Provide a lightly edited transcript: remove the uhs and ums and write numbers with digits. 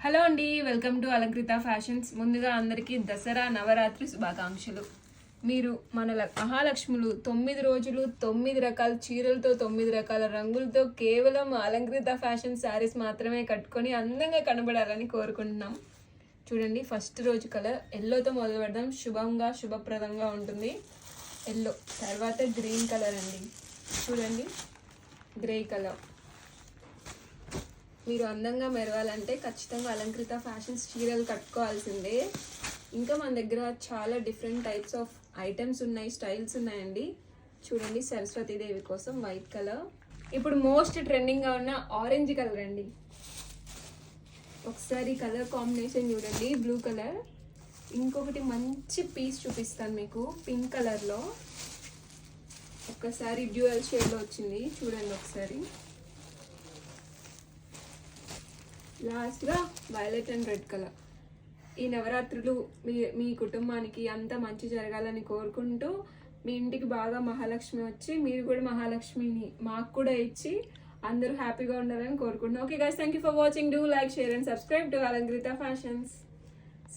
Hello అండి, welcome to Alankrutha fashions. ముందుగా అందరికీ దసరా నవరాత్రి శుభాకాంక్షలు. మీరు మన మహాలక్ష్ములు 9 రోజులు 9 రకాల చీరలతో 9 రకాల రంగులతో కేవలం అలంకృత ఫ్యాషన్ శారీస్ మాత్రమే కట్టుకొని అందంగా కనబడాలని కోరుకుంటున్నాం. చూడండి, ఫస్ట్ రోజు కలర్ ఎల్లోతో మొదలు పెడదాం. శుభంగా శుభప్రదంగా ఉంటుంది ఎల్లో. తర్వాత గ్రీన్ కలర్ అండి, చూడండి గ్రే కలర్. మీరు అందంగా మెరవాలంటే ఖచ్చితంగా అలంకృత ఫ్యాషన్స్ చీరలు కట్టుకోవాల్సిందే. ఇంకా మన దగ్గర చాలా డిఫరెంట్ టైప్స్ ఆఫ్ ఐటమ్స్ ఉన్నాయి, స్టైల్స్ ఉన్నాయండి. చూడండి, సరస్వతీదేవి కోసం వైట్ కలర్. ఇప్పుడు మోస్ట్ ట్రెండింగ్గా ఉన్న ఆరెంజ్ కలర్ అండి. ఒకసారి కలర్ కాంబినేషన్ చూడండి, బ్లూ కలర్. ఇంకొకటి మంచి పీస్ చూపిస్తాను మీకు, పింక్ కలర్లో. ఒక్కసారి డ్యూయల్ షేడ్లో వచ్చింది, చూడండి ఒకసారి. లాస్ట్గా వైలెట్ అండ్ రెడ్ కలర్. ఈ నవరాత్రులు మీ కుటుంబానికి అంతా మంచి జరగాలని కోరుకుంటూ, మీ ఇంటికి బాగా మహాలక్ష్మి వచ్చి మీరు కూడా మహాలక్ష్మిని మాకు కూడా ఇచ్చి అందరూ హ్యాపీగా ఉండాలని కోరుకుంటున్నాం. Okay guys, thank you for watching. Do like, share and subscribe to Alankrutha fashions.